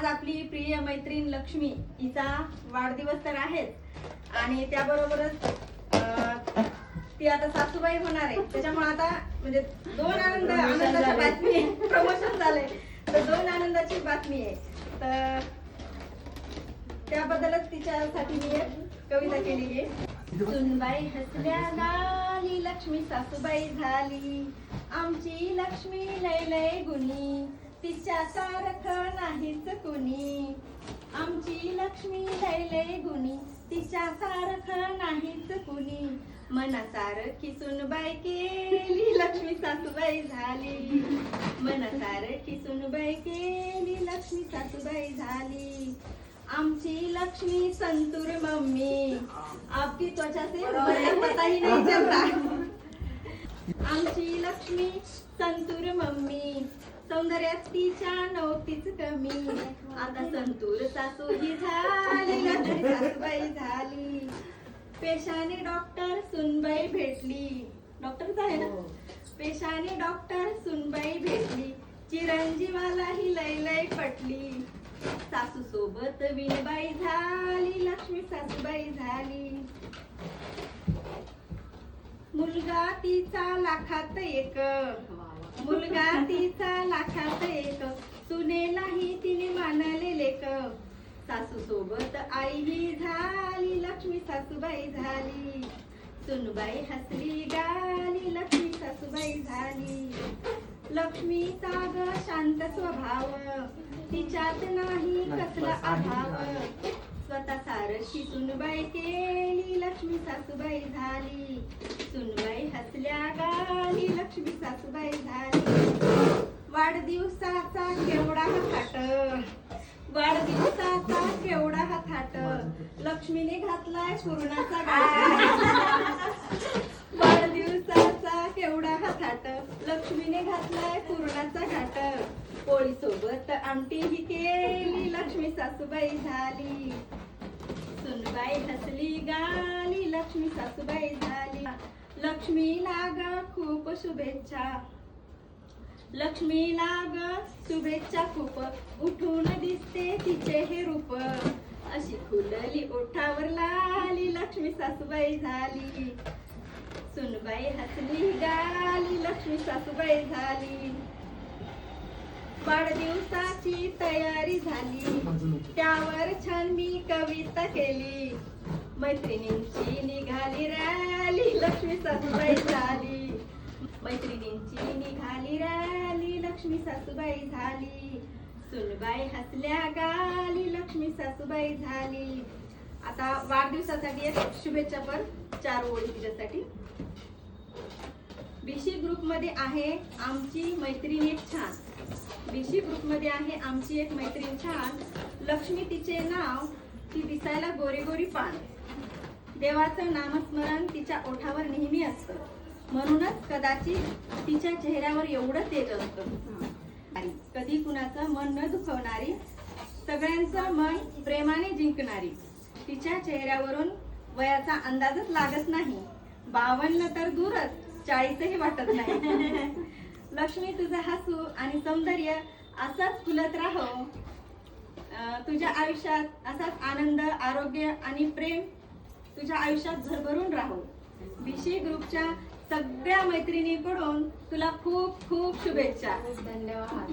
आज आपली प्रिय मैत्रीण लक्ष्मी हिचा वाढदिवस तर आहेच आणि त्याबरोबरच ती आता सासूबाई होणार आहे. त्याच्यामुळे आता म्हणजे दोन आनंदाची बातमी आहे. प्रमोशन झालंय तर दोन आनंदाची बातमी आहे. तर त्याबद्दलच तिच्यासाठी मी एक कविता केली आहे. सुनबाई हसल्या गाली लक्ष्मी सासूबाई झाली. आमची लक्ष्मी लय लय गुणी तिच्या सारख नाहीच कुणी. आमची लक्ष्मी लय लय गुणी तिच्या सारख नाहीच कुणी. मनासारखी सुनबाई केली लक्ष्मी सासूबाई झाली. मनासारखी सुनबाई केली लक्ष्मी सासूबाई झाली. आमची लक्ष्मी संतूर मम्मी आपकी त्वचा से पता ही नहीं चल रहा. आमची लक्ष्मी संतूर मम्मी सौंदर्यात तिच्या नव्हतीच कमी. आता संतूर सासू ही झाली लक्ष्मी सासूबाई झाली. पेशाने डॉक्टर सुनबाई भेटली. डॉक्टरच आहे ना. पेशाने डॉक्टर सुनबाई भेटली. चिरंजीवाला ही लय लय पटली. सासू सोबत विणबाई झाली लक्ष्मी सासूबाई झाली. मुलगा तिचा लाखात एक. मुलगा तिचा लाखात एक. सुनेलाही तिने मानले लेक. सासू सोबत आई ही झाली लक्ष्मी सासूबाई झाली. सुनबाई हसली गाली लक्ष्मी सासूबाई झाली. लक्ष्मीचा ग शांत स्वभाव तिच्यात नाही कसला अभाव. स्वतः सारखी सुनबाई केली लक्ष्मी सासूबाई झाली. सुनबाई हसल्या गाली लक्ष्मी सासूबाई झाली. वाढदिवसाचा केवढा हा थाट. वाढदिवसाचा केवढा हा थाट. लक्ष्मीने घातलाय पूर्णाचा घाट. वाढदिवसाचा केवढा हा थाट. लक्ष्मीने घातलाय पूर्णाचा घाट. पोळी सोबत आमटी ही केली लक्ष्मी सासूबाई झाली. सुनबाई हसली गाली लक्ष्मी सासूबाई झाली. लक्ष्मीला ग खूप शुभेच्छा. लक्ष्मीला ग शुभेच्छा खूप. उठून दिसते तिचे हे रूप. अशी खुलली ओठावर लाली लक्ष्मी सासूबाई झाली. सुनबाई हसली गाली लक्ष्मी सासूबाई झाली. वाढदिवसाची तयारी झाली त्यावर छान मी कविता केली. मैत्रिणींची निघाली रॅली लक्ष्मी सासूबाई झाली. मैत्रिणींची निघाली रॅली लक्ष्मी सासूबाई झाली. सुनबाई हसल्या गाली लक्ष्मी सासूबाई झाली. आता वाढदिवसासाठी एक शुभेच्छापर 4 ओळी तिच्यासाठी. बीसी ग्रुप मध्ये आहे आमची मैत्रीण एक छान. बीसी ग्रुप मध्ये आहे आमची एक मैत्रीण छान. लक्ष्मी तिचे नाव ती दिसायला गोरी गोरी पान. देवाचं नामस्मरण तिच्या ओठावर नेहमी असतं. म्हणूनच कदाचित तिच्या चेहऱ्यावर एवढं तेज असतं. कधी कुणाचं मन न दुखवणारी सगळ्यांचं मन प्रेमाने जिंकणारी. तिच्या चेहऱ्यावरून वयाचा अंदाजच लागत नाही. 52 तर दूरच 40ही वाटत नाही. लक्ष्मी तुझं हसू आणि सौंदर्य असंच फुलत राहो. तुझ्या आयुष्यात असाच आनंद आरोग्य आणि प्रेम तुझ्या आयुष्यात भरभरून राहो. बीसी ग्रुपच्या सगळ्या मैत्रिणींकडून तुला खूप खूप शुभेच्छा. धन्यवाद.